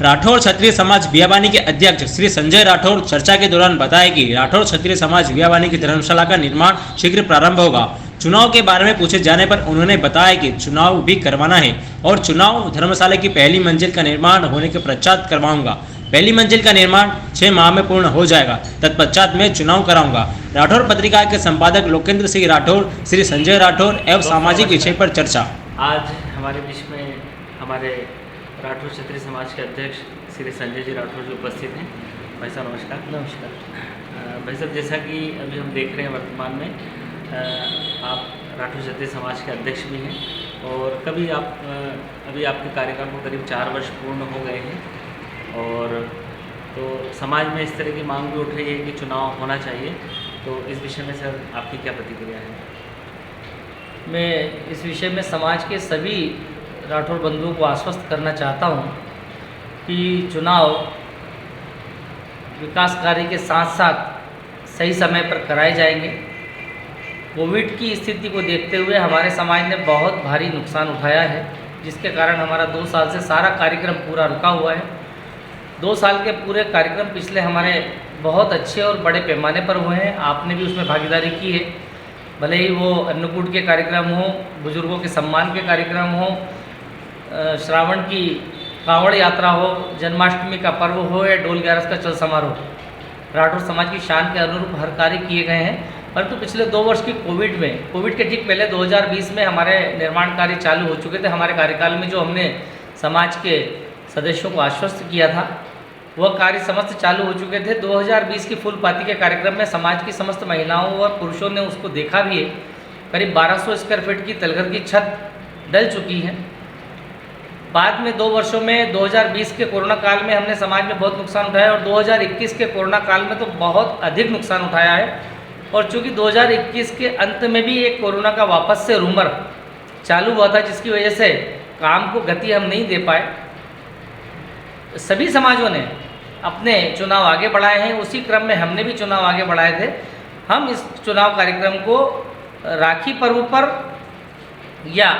राठौर क्षत्रिय समाज बियाबानी के अध्यक्ष श्री संजय राठौर चर्चा के दौरान बताया कि राठौर क्षत्रिय समाज बियाबानी की धर्मशाला का निर्माण शीघ्र प्रारंभ होगा। चुनाव के बारे में पूछे जाने पर उन्होंने बताया कि चुनाव भी करवाना है और चुनाव धर्मशाला की पहली मंजिल का निर्माण होने के पश्चात करवाऊंगा। पहली मंजिल का निर्माण 6 माह में पूर्ण हो जाएगा, तत्पश्चात मैं चुनाव कराऊंगा। राठौर पत्रिका के संपादक लोकेंद्र सिंह राठौर, श्री संजय राठौर एवं सामाजिक विषय पर चर्चा। आज हमारे बीच में हमारे राठौर क्षत्रिय समाज के अध्यक्ष श्री संजय जी राठौर जी उपस्थित हैं। भाई साहब नमस्कार। नमस्कार भाई साहब, जैसा कि अभी हम देख रहे हैं वर्तमान में आप राठौर क्षत्रिय समाज के अध्यक्ष भी हैं और अभी आपके कार्यकाल को करीब 4 वर्ष पूर्ण हो गए हैं और तो समाज में इस तरह की मांग भी उठ रही है कि चुनाव होना चाहिए, तो इस विषय में सर आपकी क्या प्रतिक्रिया है? मैं इस विषय में समाज के सभी राठौर बंधुओं को आश्वस्त करना चाहता हूं कि चुनाव विकास कार्य के साथ साथ सही समय पर कराए जाएंगे। कोविड की स्थिति को देखते हुए हमारे समाज ने बहुत भारी नुकसान उठाया है, जिसके कारण हमारा 2 साल से सारा कार्यक्रम पूरा रुका हुआ है। 2 साल के पूरे कार्यक्रम पिछले हमारे बहुत अच्छे और बड़े पैमाने पर हुए हैं। आपने भी उसमें भागीदारी की है, भले ही वो अन्नकूट के कार्यक्रम हो, बुजुर्गों के सम्मान के कार्यक्रम हो, श्रावण की कांवड़ यात्रा हो, जन्माष्टमी का पर्व हो या डोल 11 का चल समारोह। राठौर समाज की शान के अनुरूप हर कार्य किए गए हैं, परंतु पिछले 2 वर्ष की कोविड के ठीक पहले 2020 में हमारे निर्माण कार्य चालू हो चुके थे। हमारे कार्यकाल में जो हमने समाज के सदस्यों को आश्वस्त किया था वह कार्य समस्त चालू हो चुके थे। 2020 की फूल पाती के कार्यक्रम में समाज की समस्त महिलाओं और पुरुषों ने उसको देखा भी है। करीब 1200 स्क्वायर फीट की तलघर की छत डल चुकी है। बाद में 2 वर्षों में 2020 के कोरोना काल में हमने समाज में बहुत नुकसान उठाया और 2021 के कोरोना काल में तो बहुत अधिक नुकसान उठाया है। और चूँकि 2021 के अंत में भी एक कोरोना का वापस से रूमर चालू हुआ था, जिसकी वजह से काम को गति हम नहीं दे पाए। सभी समाजों ने अपने चुनाव आगे बढ़ाए हैं, उसी क्रम में हमने भी चुनाव आगे बढ़ाए थे। हम इस चुनाव कार्यक्रम को राखी पर्व पर या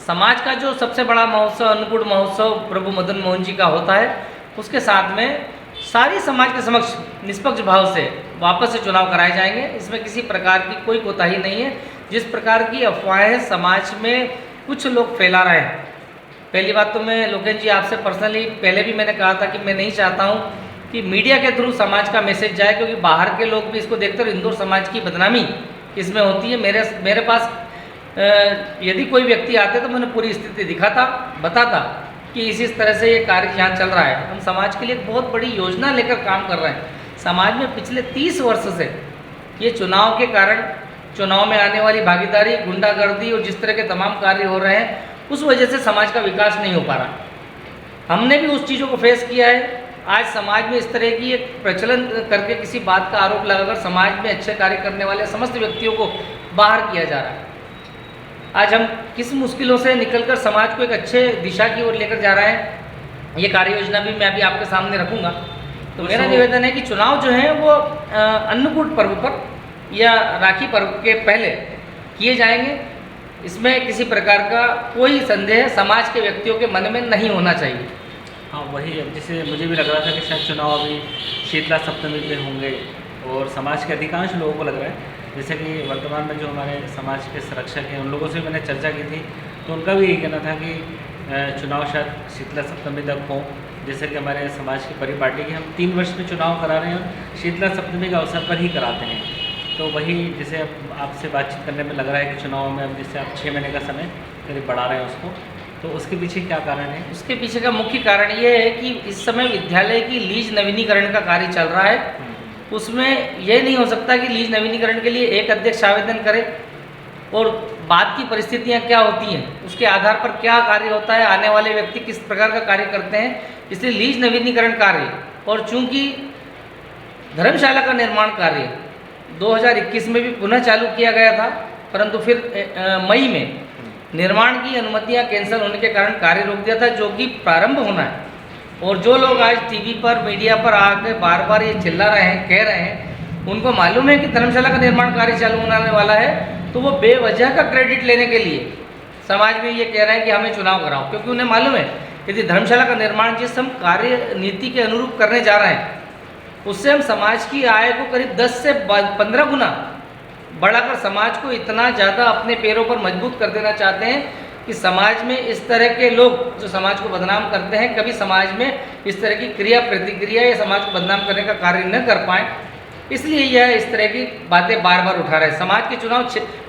समाज का जो सबसे बड़ा महोत्सव अन्नकूट महोत्सव प्रभु मदन मोहन जी का होता है, उसके साथ में सारी समाज के समक्ष निष्पक्ष भाव से वापस से चुनाव कराए जाएंगे। इसमें किसी प्रकार की कोई कोताही नहीं है। जिस प्रकार की अफवाहें समाज में कुछ लोग फैला रहे हैं, पहली बात तो मैं लोकेश जी आपसे पर्सनली पहले भी मैंने कहा था कि मैं नहीं चाहता हूं कि मीडिया के थ्रू समाज का मैसेज जाए, क्योंकि बाहर के लोग भी इसको देखते हैं। इंदौर समाज की बदनामी इसमें होती है। मेरे पास यदि कोई व्यक्ति आते तो मैंने पूरी स्थिति दिखाता, बताता कि इस तरह से ये कार्य यहाँ चल रहा है। हम समाज के लिए एक बहुत बड़ी योजना लेकर काम कर रहे हैं। समाज में पिछले 30 वर्ष से ये चुनाव के कारण, चुनाव में आने वाली भागीदारी, गुंडागर्दी और जिस तरह के तमाम कार्य हो रहे हैं, उस वजह से समाज का विकास नहीं हो पा रहा। हमने भी उस चीज़ों को फेस किया है। आज समाज में इस तरह की एक प्रचलन करके किसी बात का आरोप लगाकर समाज में अच्छे कार्य करने वाले समस्त व्यक्तियों को बाहर किया जा रहा है। आज हम किस मुश्किलों से निकलकर समाज को एक अच्छे दिशा की ओर लेकर जा रहे हैं, ये कार्य योजना भी मैं अभी आपके सामने रखूँगा। तो मेरा निवेदन है कि चुनाव जो है वो अन्नकूट पर्व पर या राखी पर्व के पहले किए जाएंगे। इसमें किसी प्रकार का कोई संदेह समाज के व्यक्तियों के मन में नहीं होना चाहिए। हाँ, वही अब जैसे मुझे भी लग रहा था कि शायद चुनाव अभी शीतला सप्तमी पे होंगे और समाज के अधिकांश लोगों को लग रहा है, जैसे कि वर्तमान में जो हमारे समाज के संरक्षक हैं उन लोगों से मैंने चर्चा की थी, तो उनका भी यही कहना था कि चुनाव शायद शीतला सप्तमी तक हो। जैसे कि हमारे समाज की परिपाटी के हम 3 वर्ष में चुनाव करा रहे हैं और शीतला सप्तमी का अवसर पर ही कराते हैं। तो वही जैसे अब आपसे बातचीत करने में लग रहा है कि चुनाव में अब जैसे आप 6 महीने का समय करीब बढ़ा रहे हैं उसको, तो उसके पीछे क्या कारण है? उसके पीछे का मुख्य कारण ये है कि इस समय विद्यालय की लीज नवीनीकरण का कार्य चल रहा है। उसमें यह नहीं हो सकता कि लीज नवीनीकरण के लिए एक अध्यक्ष आवेदन करे और बाद की परिस्थितियां क्या होती हैं, उसके आधार पर क्या कार्य होता है, आने वाले व्यक्ति किस प्रकार का कार्य करते हैं। इसलिए लीज नवीनीकरण कार्य, और चूंकि धर्मशाला का निर्माण कार्य 2021 में भी पुनः चालू किया गया था, परंतु फिर मई में निर्माण की अनुमतियां कैंसिल होने के कारण कार्य रोक दिया था, जो कि प्रारंभ होना है। और जो लोग आज टीवी पर, मीडिया पर आके बार बार ये चिल्ला रहे हैं, कह रहे हैं, उनको मालूम है कि धर्मशाला का निर्माण कार्य चालू होने वाला है, तो वो बेवजह का क्रेडिट लेने के लिए समाज में ये कह रहे हैं कि हमें चुनाव कराओ, क्योंकि उन्हें मालूम है यदि धर्मशाला का निर्माण जिस हम कार्य नीति के अनुरूप करने जा रहे हैं, उससे हम समाज की आय को करीब 10 से 15 गुना बढ़ाकर समाज को इतना ज़्यादा अपने पैरों पर मजबूत कर देना चाहते हैं कि समाज में इस तरह के लोग जो समाज को बदनाम करते हैं, कभी समाज में इस तरह की क्रिया प्रतिक्रिया या समाज को बदनाम करने का कार्य न कर पाएँ। इसलिए यह इस तरह की बातें बार बार उठा रहे हैं। समाज के चुनाव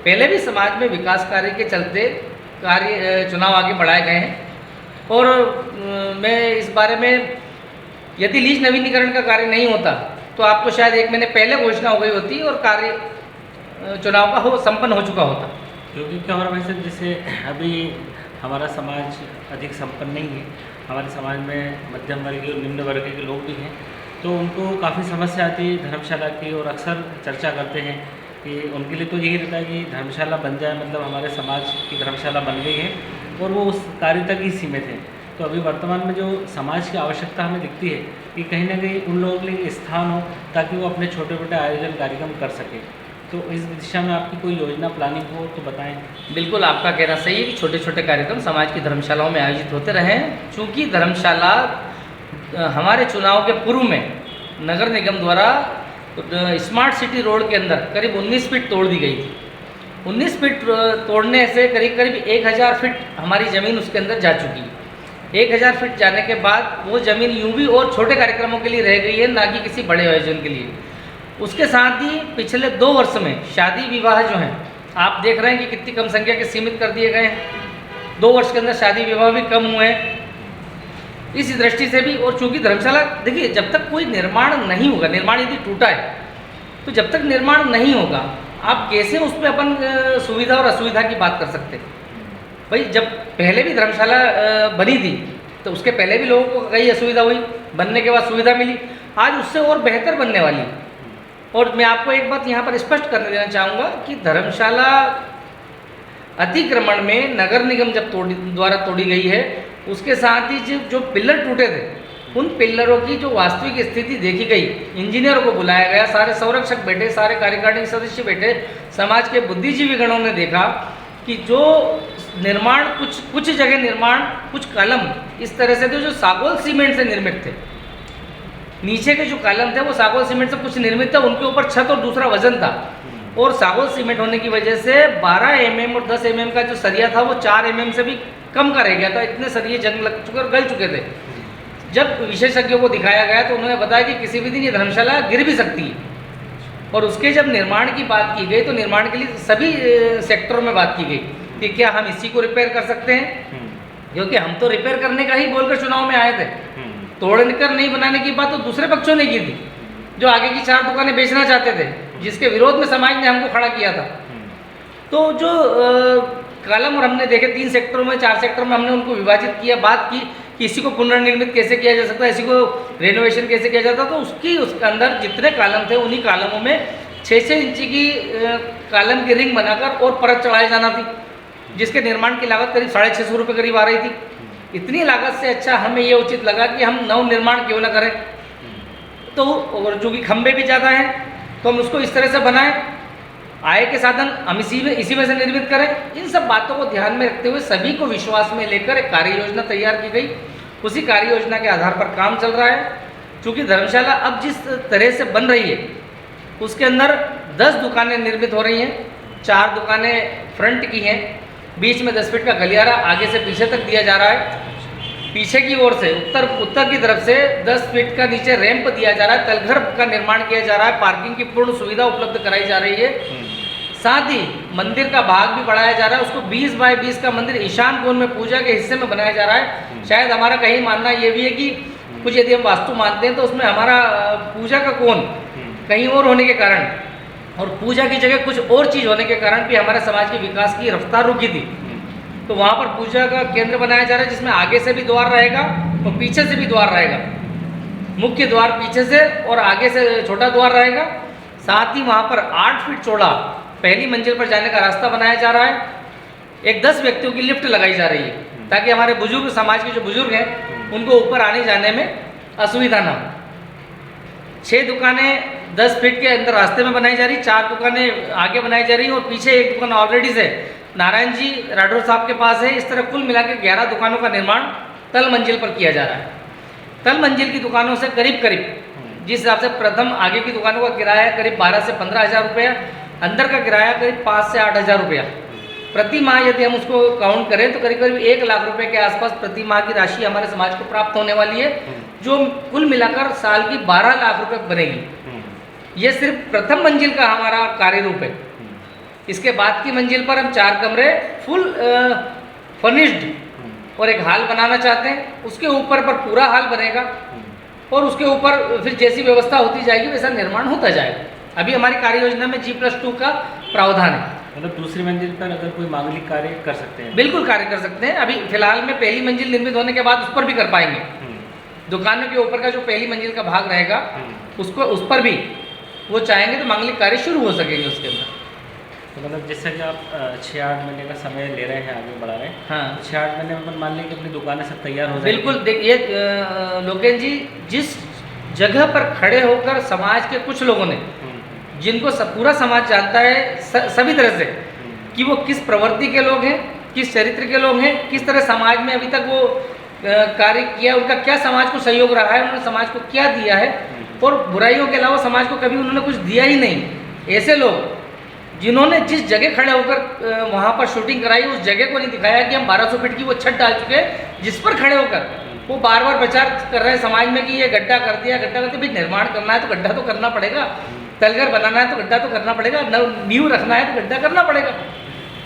पहले भी समाज में विकास कार्य के चलते चुनाव आगे बढ़ाए गए हैं और मैं इस बारे में, यदि लीज नवीनीकरण का कार्य नहीं होता तो आपको शायद 1 महीने पहले घोषणा हो गई होती और कार्य चुनाव का संपन्न हो चुका होता। क्योंकि क्या हो रहा है भाई साहब, जैसे अभी हमारा समाज अधिक संपन्न नहीं है, हमारे समाज में मध्यम वर्गीय और निम्न वर्गीय के लोग भी हैं, तो उनको काफ़ी समस्या आती है धर्मशाला की और अक्सर चर्चा करते हैं कि उनके लिए तो यही रहता है कि धर्मशाला बन जाए, मतलब हमारे समाज की धर्मशाला बन गई है और वो उस कार्य तक ही सीमित है। तो अभी वर्तमान में जो समाज की आवश्यकता हमें दिखती है कि कहीं ना कहीं उन लोगों के लिए स्थान हो ताकि वो अपने छोटे छोटे आयोजन कार्यक्रम कर सके। तो इस दिशा में आपकी कोई योजना प्लानिंग हो तो बताएं। बिल्कुल, आपका कहना सही है कि छोटे छोटे कार्यक्रम समाज की धर्मशालाओं में आयोजित होते रहें। चूँकि धर्मशाला हमारे चुनाव के पूर्व में नगर निगम द्वारा स्मार्ट सिटी रोड के अंदर करीब 19 फीट तोड़ दी गई थी। 19 फीट तोड़ने से करीब करीब 1000 फीट हमारी ज़मीन उसके अंदर जा चुकी है। 1000 फीट जाने के बाद वो ज़मीन यूं भी और छोटे कार्यक्रमों के लिए रह गई है, ना कि किसी बड़े आयोजन के लिए। उसके साथ ही पिछले 2 वर्ष में शादी विवाह जो हैं, आप देख रहे हैं कि कितनी कम संख्या के सीमित कर दिए गए हैं। 2 वर्ष के अंदर शादी विवाह भी कम हुए हैं। इस दृष्टि से भी, और चूँकि धर्मशाला, देखिए, जब तक कोई निर्माण नहीं होगा, निर्माण यदि टूटा है तो जब तक निर्माण नहीं होगा आप कैसे उसमें अपन सुविधा और असुविधा की बात कर सकते हैं। भाई, जब पहले भी धर्मशाला बनी थी तो उसके पहले भी लोगों को कई असुविधा हुई, बनने के बाद सुविधा मिली, आज उससे और बेहतर बनने वाली है। और मैं आपको एक बात यहाँ पर स्पष्ट करने देना चाहूँगा कि धर्मशाला अतिक्रमण में नगर निगम जब द्वारा तोड़ी गई है, उसके साथ ही जो पिलर टूटे थे, उन पिलरों की जो वास्तविक स्थिति देखी गई, इंजीनियरों को बुलाया गया, सारे संरक्षक बैठे, सारे कार्यकारिणी सदस्य बैठे, समाज के बुद्धिजीवी गणों ने देखा कि जो निर्माण कुछ जगह निर्माण, कुछ कॉलम इस तरह से थे जो सागौल सीमेंट से निर्मित थे। नीचे के जो कॉलम थे वो सागौल सीमेंट से कुछ निर्मित था, उनके ऊपर छत और दूसरा वजन था। और सागौल सीमेंट होने की वजह से 12 mm और 10 mm का जो सरिया था वो 4 mm से भी कम का रह गया था। इतने सरिये जंग लग चुके और गल चुके थे। जब विशेषज्ञों को दिखाया गया तो उन्होंने बताया कि किसी भी दिन ये धर्मशाला गिर भी सकती है। और उसके जब निर्माण की बात की गई तो निर्माण के लिए सभी सेक्टरों में बात की गई कि क्या हम इसी को रिपेयर कर सकते हैं, क्योंकि हम तो रिपेयर करने का ही बोलकर चुनाव में आए थे। तोड़कर नहीं बनाने की बात तो दूसरे पक्षों ने की थी, जो आगे की 4 दुकानें बेचना चाहते थे, जिसके विरोध में समाज ने हमको खड़ा किया था। तो जो कॉलम और हमने देखे 3 सेक्टरों में, 4 सेक्टर में हमने उनको विभाजित किया, बात की कि इसी को पुनर्निर्मित कैसे किया जा सकता है, इसी को रेनोवेशन कैसे किया जाता। तो उसके अंदर जितने कॉलम थे उन्हीं कॉलमों में 6-6 इंची की कॉलम की रिंग बनाकर और परत चढ़ाई जाना थी, जिसके निर्माण की लागत करीब 650 रुपये करीब आ रही थी। इतनी लागत से अच्छा हमें ये उचित लगा कि हम नव निर्माण क्यों ना करें। तो और जो कि खंभे भी ज़्यादा हैं तो हम उसको इस तरह से बनाएं, आय के साधन हम इसी में से निर्मित करें। इन सब बातों को ध्यान में रखते हुए सभी को विश्वास में लेकर एक कार्य योजना तैयार की गई। उसी कार्य योजना के आधार पर काम चल रहा है। चूँकि धर्मशाला अब जिस तरह से बन रही है उसके अंदर 10 दुकानें निर्मित हो रही हैं। 4 दुकानें फ्रंट की हैं, बीच में 10 फीट का गलियारा आगे से पीछे तक दिया जा रहा है। पीछे की ओर से उत्तर की तरफ से 10 फीट का नीचे रैंप दिया जा रहा है। तलघर का निर्माण किया जा रहा है। पार्किंग की पूर्ण सुविधा उपलब्ध कराई जा रही है। साथ ही मंदिर का भाग भी बढ़ाया जा रहा है। उसको 20 बाय 20 का मंदिर ईशान कोण में पूजा के हिस्से में बनाया जा रहा है। शायद हमारा कहीं मानना ये भी है कि कुछ यदि हम वास्तु मानते हैं तो उसमें हमारा पूजा का कोण कहीं और होने के कारण और पूजा की जगह कुछ और चीज़ होने के कारण भी हमारे समाज के विकास की रफ्तार रुकी थी। तो वहाँ पर पूजा का केंद्र बनाया जा रहा है, जिसमें आगे से भी द्वार रहेगा और पीछे से भी द्वार रहेगा। मुख्य द्वार पीछे से और आगे से छोटा द्वार रहेगा। साथ ही वहाँ पर 8 फीट चौड़ा पहली मंजिल पर जाने का रास्ता बनाया जा रहा है। एक 10 व्यक्तियों की लिफ्ट लगाई जा रही है ताकि हमारे बुजुर्ग, समाज के जो बुजुर्ग हैं, उनको ऊपर आने जाने में असुविधा ना हो। 6 दुकानें 10 फीट के अंदर रास्ते में बनाई जा रही, 4 दुकानें आगे बनाई जा रही और पीछे एक दुकान ऑलरेडी से नारायण जी राठौर साहब के पास है। इस तरह कुल मिलाकर 11 दुकानों का निर्माण तल मंजिल पर किया जा रहा है। तल मंजिल की दुकानों से करीब करीब जिस हिसाब से प्रथम आगे की दुकानों का किराया है करीब 12 से 15 हज़ार रुपया, अंदर का किराया करीब 5 से 8 हज़ार रुपया प्रति माह यदि हम उसको काउंट करें तो करीब करीब 1 लाख रुपए के आसपास प्रति माह की राशि हमारे समाज को प्राप्त होने वाली है, जो कुल मिलाकर साल की 12 लाख रुपए बनेगी। ये सिर्फ प्रथम मंजिल का हमारा कार्य रूप है। इसके बाद की मंजिल पर हम 4 कमरे फुल फर्निश्ड और एक हॉल बनाना चाहते हैं। उसके ऊपर पर पूरा हॉल बनेगा और उसके ऊपर फिर जैसी व्यवस्था होती जाएगी वैसा निर्माण होता जाएगा। अभी हमारी कार्य योजना में G+2 का प्रावधान है। मतलब दूसरी मंजिल पर अगर कोई मांगलिक कार्य कर सकते हैं? बिल्कुल कार्य कर सकते हैं। अभी फिलहाल में पहली मंजिल निर्मित होने के बाद उस पर भी कर पाएंगे। दुकानों के ऊपर का जो पहली मंजिल का भाग रहेगा उसको उस पर भी वो चाहेंगे तो मांगलिक कार्य शुरू हो सकेंगे उसके अंदर। तो मतलब जैसा कि आप 6-8 महीने का समय ले रहे हैं, आगे बढ़ा रहे हैं, हाँ, तो 6-8 महीने में मान लें कि अपनी दुकानें सब तैयार हो जाएंगी। बिल्कुल। देखिए लोकेश जी, जिस जगह पर खड़े होकर समाज के कुछ लोगों ने, जिनको पूरा समाज जानता है सभी तरह से कि वो किस प्रवृत्ति के लोग हैं, किस चरित्र के लोग हैं, किस तरह समाज में अभी तक वो कार्य किया, उनका क्या समाज को सहयोग रहा है, उन्होंने समाज को क्या दिया है, और बुराइयों के अलावा समाज को कभी उन्होंने कुछ दिया ही नहीं। ऐसे लोग जिन्होंने जिस जगह खड़े होकर वहाँ पर शूटिंग कराई, उस जगह को नहीं दिखाया कि हम 1200 फीट की वो छत डाल चुके हैं, जिस पर खड़े होकर वो बार बार प्रचार कर रहे हैं समाज में कि ये गड्ढा कर दिया, गड्ढा करते। भाई निर्माण करना है तो गड्ढा तो करना पड़ेगा, तलघर बनाना है तो गड्ढा तो करना पड़ेगा, नींव रखना है तो गड्ढा करना पड़ेगा।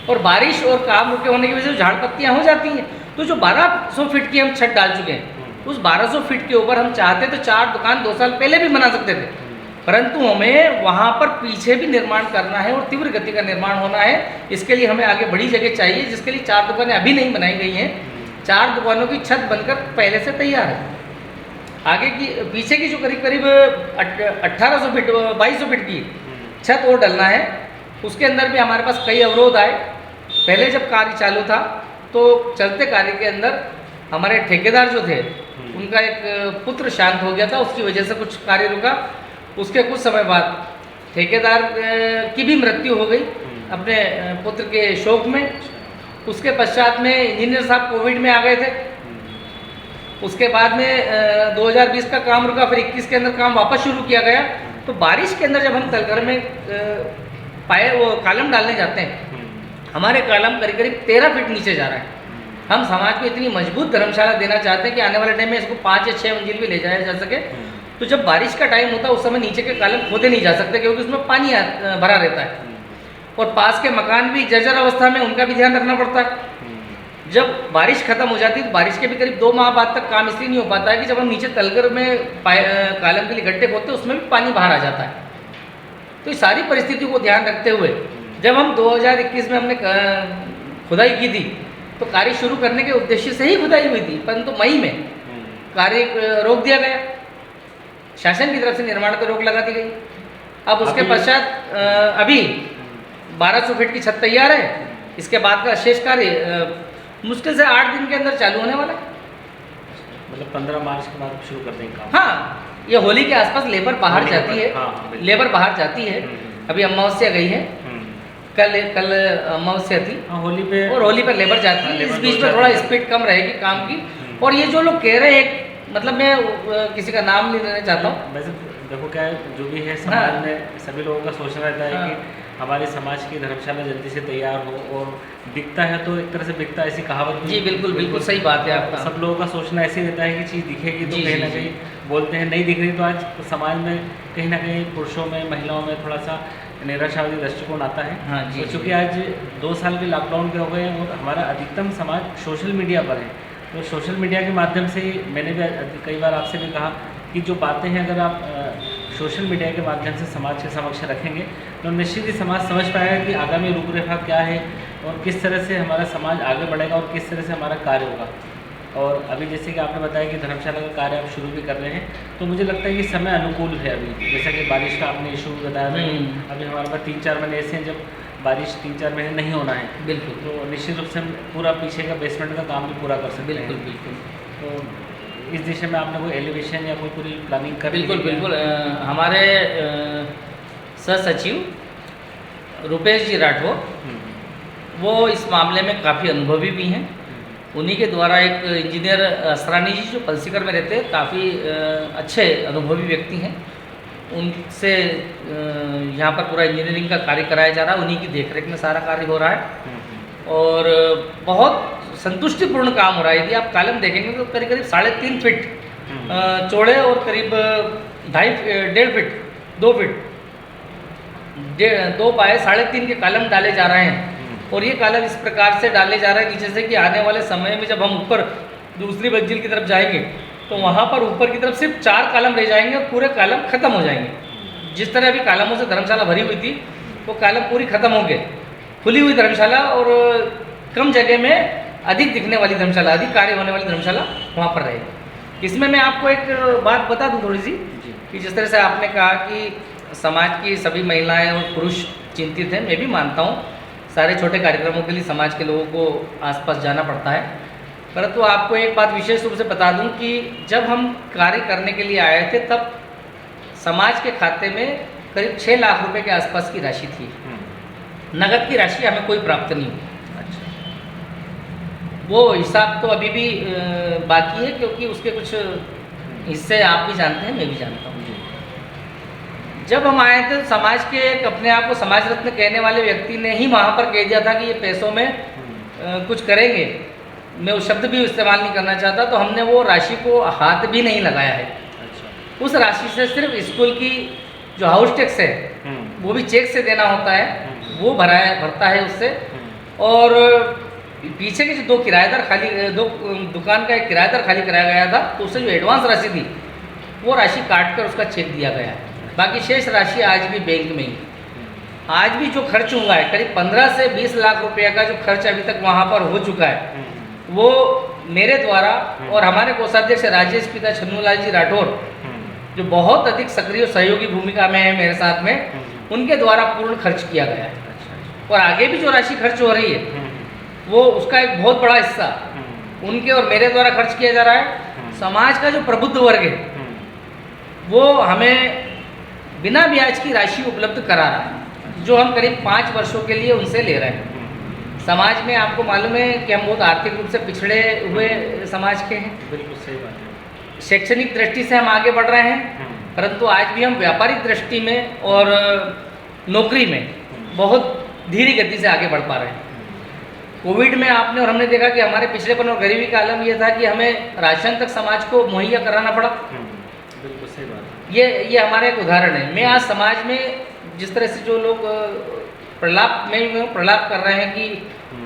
और बारिश और काम रुके होने की वजह से झाड़ पत्तियाँ हो जाती हैं। तो जो 1200 फीट की हम छत डाल चुके हैं, उस 1200 फीट के ऊपर हम चाहते तो 4 दुकान 2 साल पहले भी बना सकते थे, परंतु हमें वहाँ पर पीछे भी निर्माण करना है और तीव्र गति का निर्माण होना है। इसके लिए हमें आगे बड़ी जगह चाहिए, जिसके लिए 4 दुकानें अभी नहीं बनाई गई हैं। 4 दुकानों की छत बनकर पहले से तैयार है। आगे की पीछे की जो करीब करीब 1800 फीट 2200 फीट की छत और डलना है। उसके अंदर भी हमारे पास कई अवरोध आए। पहले जब कार्य चालू था तो चलते कार्य के अंदर हमारे ठेकेदार जो थे उनका एक पुत्र शांत हो गया था, उसकी वजह से कुछ कार्य रुका। उसके कुछ समय बाद ठेकेदार की भी मृत्यु हो गई अपने पुत्र के शोक में। उसके पश्चात में इंजीनियर साहब कोविड में आ गए थे। उसके बाद में 2020 का काम रुका, फिर 21 के अंदर काम वापस शुरू किया गया। तो बारिश के अंदर जब हम तलघर में वो कॉलम डालने जाते हैं, हमारे कॉलम करीब करीब 13 फीट नीचे जा रहा है। हम समाज को इतनी मजबूत धर्मशाला देना चाहते हैं कि आने वाले टाइम में इसको 5 या 6 मंजिल भी ले जाया जा सके। तो जब बारिश का टाइम होता है उस समय नीचे के कॉलम खोदे नहीं जा सकते, क्योंकि उसमें पानी भरा रहता है और पास के मकान भी जर्जर अवस्था में, उनका भी ध्यान रखना पड़ता है। जब बारिश खत्म हो जाती है तो बारिश के भी करीब 2 माह बाद तक काम इसलिए नहीं हो पाता है कि जब हम नीचे तलघर में कॉलम के लिए गड्ढे खोदते हैं उसमें भी पानी बाहर आ जाता है। तो इस सारी परिस्थितियों को ध्यान रखते हुए जब हम 2021 में हमने खुदाई की थी तो कार्य शुरू करने के उद्देश्य से ही खुदाई हुई थी, परंतु मई में कार्य रोक दिया गया। शासन की तरफ से निर्माण पर रोक लगा दी गई। अब उसके पश्चात अभी 1200 फीट की छत तैयार है। इसके बाद का शेष कार्य मुश्किल से 8 दिन के अंदर चालू होने वाला है। मतलब 15 मार्च के बाद शुरू कर देंगे काम? हाँ, ये होली के आसपास लेबर बाहर जाती है। हाँ, लेबर बाहर जाती है। अभी अमावस्या गई है, कल अमावस्या थी। होली पे, और होली पर लेबर जाती है। इस बीच में थोड़ा स्पीड कम रहेगी काम की। और ये जो लोग कह रहे हैं, मतलब मैं किसी का नाम नहीं लेना चाहता हूँ। वैसे देखो क्या है, जो भी है समाज में सभी लोगों का सोचना रहता है कि हमारे समाज की धर्मशाला जल्दी से तैयार हो, और बिकता है तो एक तरह से बिकता, ऐसी कहावत। जी बिल्कुल बिल्कुल सही बात है आपका। सब लोगों का सोचना ऐसे रहता है कि चीज़ दिखेगी तो कहीं ना कहीं बोलते हैं, नहीं दिख रही तो आज समाज में कहीं ना कहीं पुरुषों में, महिलाओं में थोड़ा सा निराशावादी दृष्टिकोण आता है। हाँ जी। तो चूँकि आज 2 साल के लॉकडाउन के हो गए हैं और हमारा अधिकतम समाज सोशल मीडिया पर है, तो सोशल मीडिया के माध्यम से मैंने भी कई बार आपसे भी कहा कि जो बातें हैं अगर आप सोशल मीडिया के माध्यम से समाज के समक्ष रखेंगे तो निश्चित ही समाज समझ पाएगा कि आगामी रूपरेखा क्या है और किस तरह से हमारा समाज आगे बढ़ेगा और किस तरह से हमारा कार्य होगा। और अभी जैसे कि आपने बताया कि धर्मशाला का कार्य आप शुरू भी कर रहे हैं, तो मुझे लगता है कि समय अनुकूल है अभी। जैसा कि बारिश का आपने इशू बताया था, अभी हमारे पास 3-4 महीने ऐसे हैं जब बारिश 3-4 महीने नहीं होना है। बिल्कुल। तो निश्चित रूप से हम पूरा पीछे का बेसमेंट का काम भी पूरा कर सकते हैं। बिल्कुल बिल्कुल। तो इस दिशा में आपने कोई एलिवेशन या कोई पूरी प्लानिंग कर? बिल्कुल बिल्कुल। हमारे सहसचिव रुपेश जी राठौर वो इस मामले में काफ़ी अनुभवी भी हैं उन्हीं के द्वारा एक इंजीनियर असरानी जी जो पलसीकर में रहते हैं, काफ़ी अच्छे अनुभवी व्यक्ति हैं, उनसे यहाँ पर पूरा इंजीनियरिंग का कार्य कराया जा रहा है। उन्हीं की देखरेख में सारा कार्य हो रहा है और बहुत संतुष्टिपूर्ण काम हो रहा है। यदि आप कॉलम देखेंगे तो करीब करीब 3.5 फीट चौड़े और करीब 1.5 फीट 2 फीट 2 बाय 3.5 के कॉलम डाले जा रहे हैं। और ये कॉलम इस प्रकार से डाले जा रहे हैं नीचे से कि आने वाले समय में जब हम ऊपर दूसरी मंजिल की तरफ जाएंगे तो वहाँ पर ऊपर की तरफ सिर्फ 4 कॉलम रह जाएंगे और पूरे कॉलम खत्म हो जाएंगे। जिस तरह अभी कॉलमों से धर्मशाला भरी हुई थी वो कॉलम पूरी खत्म हो गए, खुली हुई धर्मशाला और कम जगह में अधिक दिखने वाली धर्मशाला, अधिक कार्य होने वाली धर्मशाला वहाँ पर रहेगी। इसमें मैं आपको एक बात बता दूँ थोड़ी सी कि जिस तरह से आपने कहा कि समाज की सभी महिलाएं और पुरुष चिंतित हैं, मैं भी मानता हूँ सारे छोटे कार्यक्रमों के लिए समाज के लोगों को आसपास जाना पड़ता है। परंतु आपको एक बात विशेष रूप से बता दूं कि जब हम कार्य करने के लिए आए थे तब समाज के खाते में करीब 6 लाख रुपए के आसपास की राशि थी। नगद की राशि हमें कोई प्राप्त नहीं हुई। अच्छा, वो हिसाब तो अभी भी बाकी है क्योंकि उसके कुछ हिस्से आप भी जानते हैं, मैं भी जानता हूँ। जब हम आए थे समाज के एक अपने आप को समाज रत्न कहने वाले व्यक्ति ने ही वहाँ पर कह दिया था कि ये पैसों में कुछ करेंगे, मैं वो शब्द भी इस्तेमाल नहीं करना चाहता, तो हमने वो राशि को हाथ भी नहीं लगाया है। अच्छा। उस राशि से सिर्फ स्कूल की जो हाउस टैक्स है वो भी चेक से देना होता है, वो भरता है उससे। और पीछे के जो 2 किराएदार खाली 2 दुकान का एक किराएदार खाली कराया गया था तो उससे जो एडवांस राशि थी वो राशि काट कर उसका चेक दिया गया है। बाकी शेष राशि आज भी बैंक में ही, आज भी जो खर्च हुआ है करीब 15 से 20 लाख रुपए का जो खर्च अभी तक वहाँ पर हो चुका है वो मेरे द्वारा और हमारे कोषाध्यक्ष राजेश पिता छन्नूलाल जी राठौर जो बहुत अधिक सक्रिय सहयोगी भूमिका में है मेरे साथ में, उनके द्वारा पूर्ण खर्च किया गया है। और आगे भी जो राशि खर्च हो रही है वो उसका एक बहुत बड़ा हिस्सा उनके और मेरे द्वारा खर्च किया जा रहा है। समाज का जो प्रबुद्ध वर्ग है वो हमें बिना ब्याज की राशि उपलब्ध करा रहा है, जो हम करीब 5 वर्षों के लिए उनसे ले रहे हैं। समाज में आपको मालूम है कि हम बहुत आर्थिक रूप से पिछड़े हुए समाज के हैं। बिल्कुल सही बात है। शैक्षणिक दृष्टि से हम आगे बढ़ रहे हैं, परंतु आज भी हम व्यापारिक दृष्टि में और नौकरी में बहुत धीरे गति से आगे बढ़ पा रहे हैं। कोविड में आपने और हमने देखा कि हमारे पिछड़ेपन और गरीबी का आलम ये था कि हमें राशन तक समाज को मुहैया कराना पड़ा। बिल्कुल सही बात है। ये हमारा एक उदाहरण है। मैं आज समाज में जिस तरह से जो लोग प्रलाप कर रहे हैं कि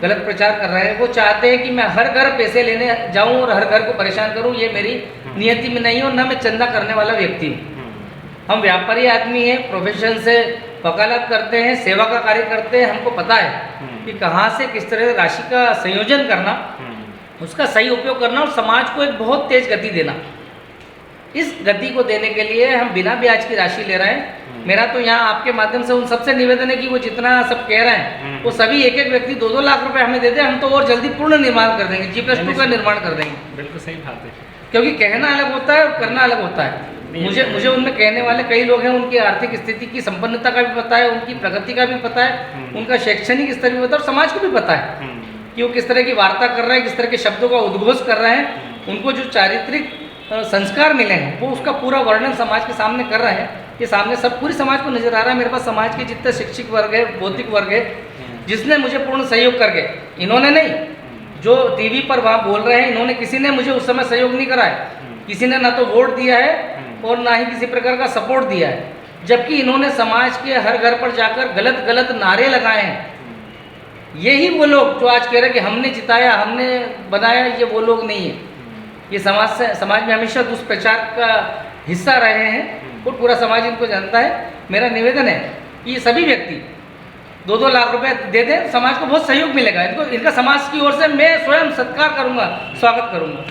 गलत प्रचार कर रहे हैं, वो चाहते हैं कि मैं हर घर पैसे लेने जाऊं और हर घर को परेशान करूं, ये मेरी नियति में नहीं हो, ना मैं चंदा करने वाला व्यक्ति हूँ। हम व्यापारी आदमी हैं, प्रोफेशन से वकालत करते हैं, सेवा का कार्य करते हैं, हमको पता है कि कहाँ से किस तरह राशि का संयोजन करना, उसका सही उपयोग करना और समाज को एक बहुत तेज गति देना। इस गति को देने के लिए हम बिना ब्याज की राशि ले रहे हैं। मेरा तो यहाँ आपके माध्यम से उन सबसे निवेदन है कि वो जितना सब कह रहे हैं वो सभी एक एक व्यक्ति 2-2 लाख रुपए हमें दे दे, हम तो और जल्दी पूर्ण निर्माण कर देंगे, G+2 का निर्माण कर देंगे। बिल्कुल सही बात है। क्योंकि कहना अलग होता है और करना अलग होता है। मुझे उनमें कहने वाले कई लोग हैं, उनकी आर्थिक स्थिति की संपन्नता का भी पता है, उनकी प्रगति का भी पता है, उनका शैक्षणिक स्तर भी पता है और समाज को भी पता है कि वो किस तरह की वार्ता कर रहे हैं, किस तरह के शब्दों का उद्घोष कर रहे हैं, उनको जो चारित्रिक संस्कार मिले हैं वो उसका पूरा वर्णन समाज के सामने कर रहे हैं। ये सामने सब पूरी समाज को नजर आ रहा है। मेरे पास समाज के जितने शिक्षित वर्ग है, बौद्धिक वर्ग है, जिसने मुझे पूर्ण सहयोग करके, इन्होंने नहीं, जो टीवी पर वहाँ बोल रहे हैं, इन्होंने किसी ने मुझे उस समय सहयोग नहीं करा है, किसी ने ना तो वोट दिया है और ना ही किसी प्रकार का सपोर्ट दिया है, जबकि इन्होंने समाज के हर घर पर जाकर गलत गलत नारे लगाए हैं। यही वो लोग जो आज कह रहे हैं कि हमने जिताया, हमने बनाया, ये वो लोग नहीं है। ये समाज में हमेशा दुष्प्रचार का हिस्सा रहे हैं और पूरा समाज इनको जानता है। मेरा निवेदन है कि ये सभी व्यक्ति 2-2 लाख रुपए दे दें, समाज को बहुत सहयोग मिलेगा। इनका समाज की ओर से मैं स्वयं सत्कार करूंगा, स्वागत करूंगा।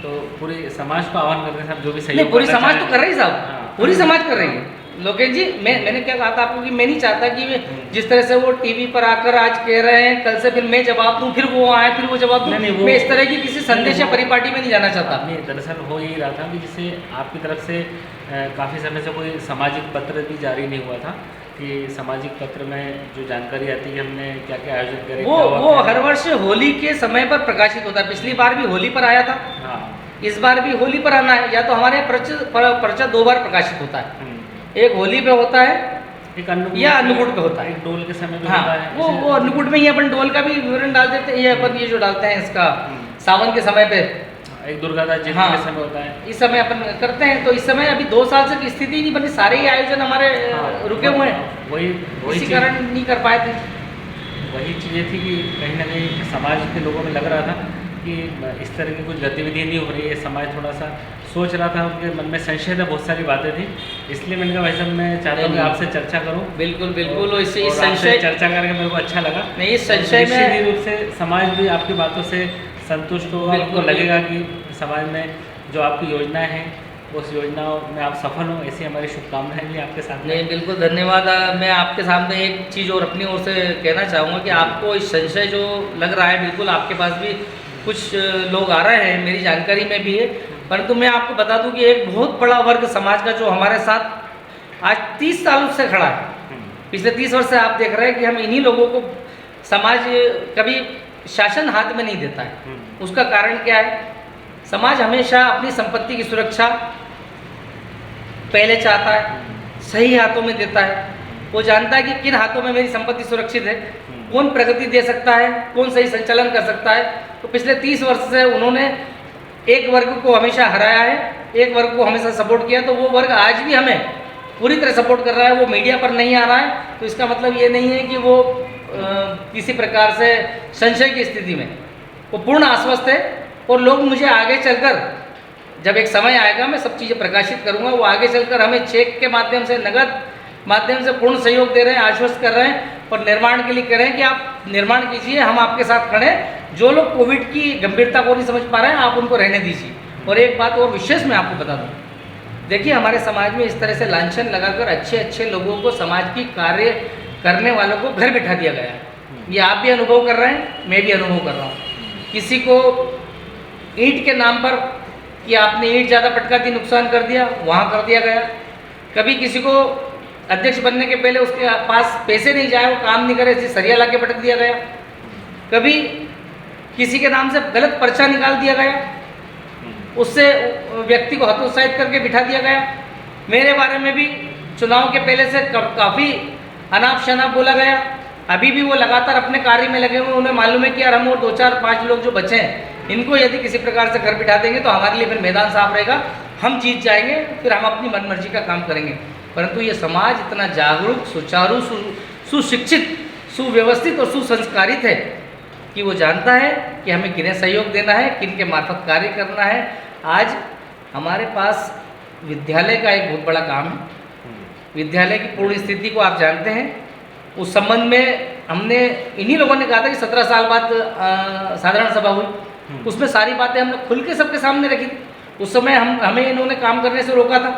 तो पूरे समाज को आह्वान करते हैं साहब, जो भी सहयोग पूरी समाज तो कर रही साहब, पूरी समाज कर रही है। लोकेश जी, मैंने क्या कहा था आपको कि मैं नहीं चाहता कि जिस तरह से वो टीवी पर आकर आज कह रहे हैं, कल से फिर मैं जवाब दूं, फिर वो आए, फिर वो जवाब दूं। मैं इस तरह की किसी संदेश या परिपाटी में नहीं जाना चाहता। नहीं, दरअसल हो यही रहा था कि जिससे आपकी तरफ से काफ़ी समय से कोई सामाजिक पत्र भी जारी नहीं हुआ था कि सामाजिक पत्र में जो जानकारी आती है कि हमने क्या क्या आयोजन करे, वो क्या हुआ, वो क्या हर नहीं। वर्ष होली के समय पर प्रकाशित होता है। पिछली बार भी होली पर आया था, हाँ। इस बार भी होली पर आना है। या तो हमारे यहाँ पर्चा 2 बार प्रकाशित होता है, एक होली पे होता है एक अन्नकूट या अन्नकूट पे होता है। एक डोल के समय भी हाँ, होता है। वो अन्नकूट में ही अपन डोल का भी विवरण डाल देते हैं, ये अपन ये जो डालते हैं इसका सावन के समय पे, एक दुर्गादास जयंती हाँ, के समय होता है। इस समय अपन करते हैं। तो इस समय अभी 2 साल से स्थिति नहीं बनी, सारे ही आयोजन हमारे रुके हुए हैं, वही इसी चीज़- कारण नहीं कर पाए थे। वही चीज़ें थी कि कहीं ना कहीं समाज के लोगों में लग रहा था कि इस तरह की कुछ गतिविधि नहीं हो रही है, समाज थोड़ा सा सोच रहा था, उनके मन में संशय था, बहुत सारी बातें थी। इसलिए मैंने कहा भाई साहब मैं चाहता हूँ कि नहीं। आपसे चर्चा करूँ। बिल्कुल बिल्कुल, और इस आपसे संशय चर्चा करके मेरे को अच्छा लगा। नहीं, इस संशय में निश्चित ही रूप से समाज भी आपकी बातों से संतुष्ट होगा, बिल्कुल, उनको लगेगा कि समाज में जो आपकी योजनाएं हैं उस योजनाओं में आप सफल हों, ऐसी हमारी शुभकामनाएं भी आपके साथ में। नहीं, बिल्कुल धन्यवाद। मैं आपके सामने एक चीज़ और अपनी ओर से कहना चाहूँगा कि आपको इस संशय जो लग रहा है, बिल्कुल आपके पास भी कुछ लोग आ रहे हैं, मेरी जानकारी में भी है। परंतु मैं आपको बता दूं कि एक बहुत बड़ा वर्ग समाज का जो हमारे साथ आज 30 सालों से खड़ा है, पिछले 30 वर्ष से आप देख रहे हैं कि हम इन्हीं लोगों को समाज कभी शासन हाथ में नहीं देता है। उसका कारण क्या है? समाज हमेशा अपनी संपत्ति की सुरक्षा पहले चाहता है, सही हाथों में देता है। वो जानता है कि किन हाथों में मेरी संपत्ति सुरक्षित है, कौन प्रगति दे सकता है, कौन सही संचालन कर सकता है। तो पिछले 30 वर्ष से उन्होंने एक वर्ग को हमेशा हराया है, एक वर्ग को हमेशा सपोर्ट किया। तो वो वर्ग आज भी हमें पूरी तरह सपोर्ट कर रहा है। वो मीडिया पर नहीं आ रहा है, तो इसका मतलब ये नहीं है कि वो किसी प्रकार से संशय की स्थिति में, वो पूर्ण आश्वस्त है। और लोग मुझे आगे चलकर, जब एक समय आएगा मैं सब चीज़ें प्रकाशित करूंगा, वो आगे चलकर हमें चेक के माध्यम से, नगद माध्यम से पूर्ण सहयोग दे रहे हैं, आश्वस्त कर रहे हैं और निर्माण के लिए कह रहे हैं कि आप निर्माण कीजिए, हम आपके साथ खड़े हैं। जो लोग कोविड की गंभीरता को नहीं समझ पा रहे हैं, आप उनको रहने दीजिए। और एक बात और विशेष मैं आपको बता दूँ, देखिए हमारे समाज में इस तरह से लांछन लगाकर अच्छे अच्छे लोगों को, समाज की कार्य करने वालों को घर बिठा दिया गया है। ये आप भी अनुभव कर रहे हैं, मैं भी अनुभव कर रहा हूँ। किसी को ईंट के नाम पर कि आपने ईंट ज़्यादा पटका दी, नुकसान कर दिया, वहाँ कर दिया गया। कभी किसी को अध्यक्ष बनने के पहले उसके पास पैसे नहीं जाए, वो काम नहीं करे, इसलिए सरिया ला के पटक दिया गया। कभी किसी के नाम से गलत पर्चा निकाल दिया गया, उससे व्यक्ति को हतोत्साहित करके बिठा दिया गया। मेरे बारे में भी चुनाव के पहले से काफ़ी अनाप शनाप बोला गया। अभी भी वो लगातार अपने कार्य में लगे हुए, उन्हें मालूम है कि यार हम और 2 4 5 लोग जो बचे हैं, इनको यदि किसी प्रकार से घर बिठा देंगे तो हमारे लिए फिर मैदान साफ रहेगा, हम जीत जाएंगे, फिर हम अपनी मनमर्जी का काम करेंगे। परंतु ये समाज इतना जागरूक, सुचारू, सुशिक्षित, सुव्यवस्थित और सुसंस्कारित है कि वो जानता है कि हमें किन्हें सहयोग देना है, किन के मार्फत कार्य करना है। आज हमारे पास विद्यालय का एक बहुत बड़ा काम है। विद्यालय की पूर्ण स्थिति को आप जानते हैं। उस संबंध में हमने, इन्हीं लोगों ने कहा था कि 17 साल बाद साधारण सभा हुई, उसमें सारी बातें हमने खुल के सबके सामने रखी थी। उस समय हमें इन्होंने काम करने से रोका था।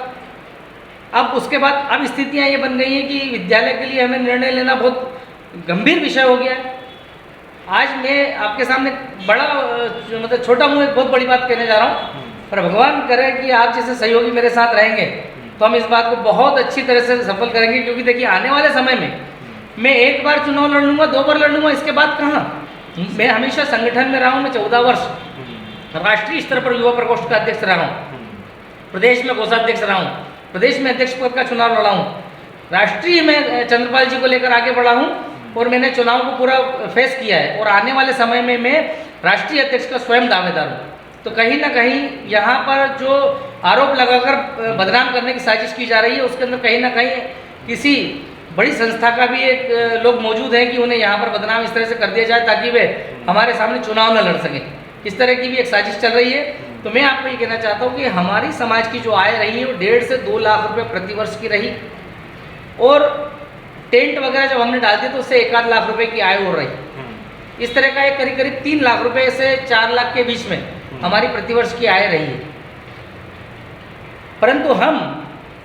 अब उसके बाद अब स्थितियाँ ये बन गई हैं कि विद्यालय के लिए हमें निर्णय लेना बहुत गंभीर विषय हो गया है। आज मैं आपके सामने बड़ा मतलब छोटा मुँह एक बहुत बड़ी बात कहने जा रहा हूँ, पर भगवान करे कि आप जैसे सहयोगी मेरे साथ रहेंगे तो हम इस बात को बहुत अच्छी तरह से सफल करेंगे। क्योंकि देखिए आने वाले समय में मैं 1 बार चुनाव लड़ लूँगा, 2 बार लड़ लूँगा, इसके बाद कहाँ। मैं हमेशा संगठन में रहा हूँ। मैं 14 वर्ष राष्ट्रीय स्तर पर युवा प्रकोष्ठ का अध्यक्ष रहा हूँ, प्रदेश में कोषाध्यक्ष रहा हूँ, प्रदेश में अध्यक्ष पद का चुनाव लड़ा हूँ, राष्ट्रीय में चंद्रपाल जी को लेकर आगे बढ़ा हूँ और मैंने चुनाव को पूरा फेस किया है। और आने वाले समय में मैं राष्ट्रीय अध्यक्ष का स्वयं दावेदार हूँ। तो कहीं ना कहीं यहाँ पर जो आरोप लगाकर बदनाम करने की साजिश की जा रही है, उसके अंदर कहीं ना कहीं किसी बड़ी संस्था का भी एक लोग मौजूद हैं कि उन्हें यहाँ पर बदनाम इस तरह से कर दिया जाए ताकि वे हमारे सामने चुनाव न लड़ सकें। इस तरह की भी एक साजिश चल रही है। तो मैं आपको ये कहना चाहता हूँ कि हमारी समाज की जो आय रही है वो 1.5 से 2 लाख रुपए प्रतिवर्ष की रही, और टेंट वगैरह जब हमने डाल दिए तो उससे 1 आध लाख रुपए की आय हो रही। इस तरह का एक करीब करीब 3 लाख रुपए से 4 लाख के बीच में हमारी प्रतिवर्ष की आय रही है। परंतु हम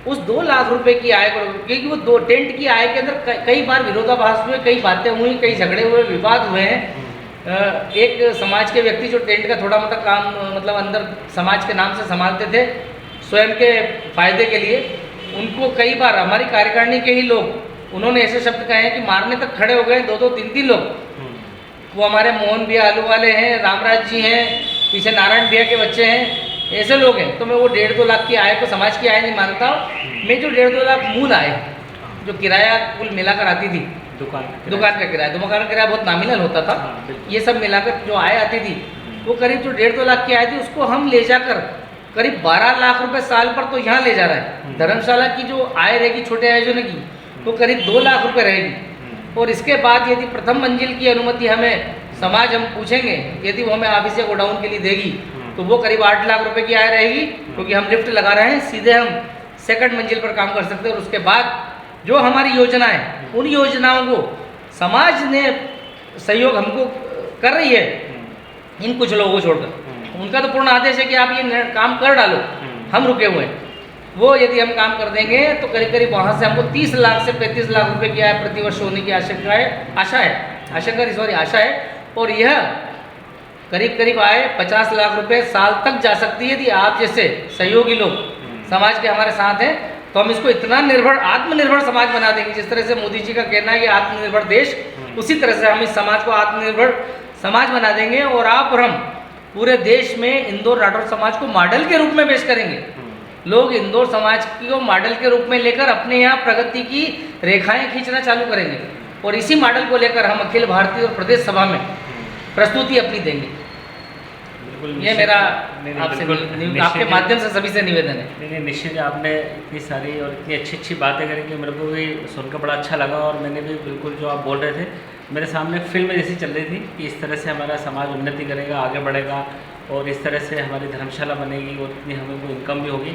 उस 2 लाख रुपए की आय को, क्योंकि वो 2 टेंट की आय के अंदर कई बार विरोधाभास हुए, कई बातें हुई, कई झगड़े हुए, विवाद हुए हैं। एक समाज के व्यक्ति जो टेंट का थोड़ा मोटा काम मतलब अंदर समाज के नाम से संभालते थे स्वयं के फायदे के लिए, उनको कई बार हमारी कार्यकारिणी के ही लोग उन्होंने ऐसे शब्द कहे हैं कि मारने तक खड़े हो गए 2-2, 3-3 लोग। वो हमारे मोहन भैया आलू वाले हैं, रामराज जी हैं, पीछे नारायण भैया के बच्चे हैं, ऐसे लोग हैं। तो मैं वो 1.5-2 लाख की आय को समाज की आय नहीं मानता हूँ। मैं जो 1.5-2 लाख मूल आय जो किराया कुल मिलाकर आती थी, दुकान का किराया, दुकान का किराया बहुत नॉमिनल होता था, ये सब मिलाकर जो आय आती थी वो करीब जो 1.5-2 लाख की आय थी उसको हम ले जाकर करीब 12 लाख रुपए साल पर तो यहाँ ले जा रहा है। धर्मशाला की जो आय रहेगी छोटे आयोजनों की वो करीब 2 लाख रुपए रहेगी। और इसके बाद यदि प्रथम मंजिल की अनुमति हमें समाज हम पूछेंगे, यदि वो हमें ऑफिस या गोडाउन के लिए देगी तो वो करीब 8 लाख रुपए की आय रहेगी, क्योंकि हम लिफ्ट लगा रहे हैं, सीधे हम सेकंड मंजिल पर काम कर सकते हैं। और उसके बाद जो हमारी योजना है उन योजनाओं को समाज ने सहयोग हमको कर रही है, इन कुछ लोगों को छोड़कर। उनका तो पूर्ण आदेश है कि आप ये काम कर डालो, हम रुके हुए हैं। वो यदि हम काम कर देंगे तो करीब करीब वहाँ से हमको 30 लाख से 35 लाख रुपए की आय प्रतिवर्ष होने की आशा है। और यह करीब करीब आय 50 लाख रुपए साल तक जा सकती है यदि आप जैसे सहयोगी लोग समाज के हमारे साथ हैं। तो हम इसको इतना आत्मनिर्भर समाज बना देंगे, जिस तरह से मोदी जी का कहना है कि आत्मनिर्भर देश, उसी तरह से हम इस समाज को आत्मनिर्भर समाज बना देंगे। और आप और हम पूरे देश में इंदौर राठौर समाज को मॉडल के रूप में पेश करेंगे। लोग इंदौर समाज को मॉडल के रूप में लेकर अपने यहाँ प्रगति की रेखाएं खींचना चालू करेंगे, और इसी मॉडल को लेकर हम अखिल भारतीय और प्रदेश सभा में प्रस्तुति अपनी देंगे। ये मेरा आपसे आपके माध्यम से सभी से निवेदन है। नहीं, निश्चित आपने इतनी सारी और इतनी अच्छी अच्छी बातें करी कि मेरे को भी सुनकर बड़ा अच्छा लगा। और मैंने भी बिल्कुल जो आप बोल रहे थे मेरे सामने फिल्म जैसी चल रही थी कि इस तरह से हमारा समाज उन्नति करेगा, आगे बढ़ेगा, और इस तरह से हमारी धर्मशाला बनेगी और इतनी हमें को इनकम भी होगी।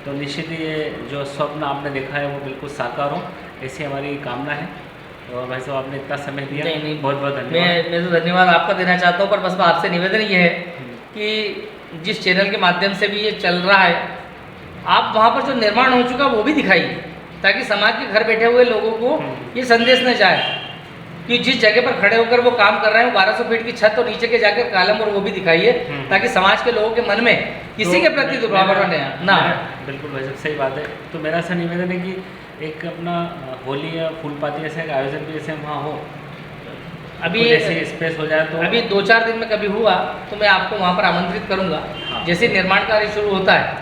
तो निश्चित ही ये जो स्वप्न आपने देखा है वो बिल्कुल साकार हो, ऐसी हमारी कामना है। और भाई साहब आपने इतना समय दिया, नहीं, बहुत बहुत धन्यवाद। मैं तो धन्यवाद आपका देना चाहता हूँ, पर बस आपसे निवेदन ये है कि जिस चैनल के माध्यम से भी ये चल रहा है, आप वहाँ पर जो निर्माण हो चुका वो भी दिखाइए, ताकि समाज के घर बैठे हुए लोगों को ये संदेश न जाए कि जिस जगह पर खड़े होकर वो काम कर रहे हैं 1200 फीट की छत और नीचे के जाकर कालम, और वो भी दिखाइए, ताकि समाज के लोगों के मन में किसी के प्रति दुर्भावना ना। बिल्कुल भाई साहब, सही बात है। तो मेरा ऐसा निवेदन है कि एक अपना होली या फूल पाती ऐसे एक आयोजन भी जैसे वहाँ हो, अभी ऐसे स्पेस हो जाए तो अभी 2-4 दिन में कभी हुआ तो मैं आपको वहाँ पर आमंत्रित करूँगा। जैसे निर्माण कार्य शुरू होता है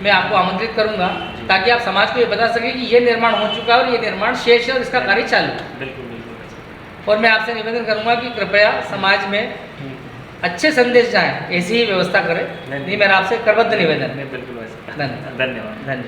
मैं आपको आमंत्रित करूँगा, ताकि आप समाज को ये बता सकें कि ये निर्माण हो चुका है और ये निर्माण शेष है और इसका कार्य चालू है। बिल्कुल। और मैं आपसे निवेदन करूँगा कि कृपया समाज में अच्छे संदेश जाएं, ऐसी ही व्यवस्था करें। नहीं, मेरा आपसे करबद्ध निवेदन है। बिल्कुल, धन्यवाद।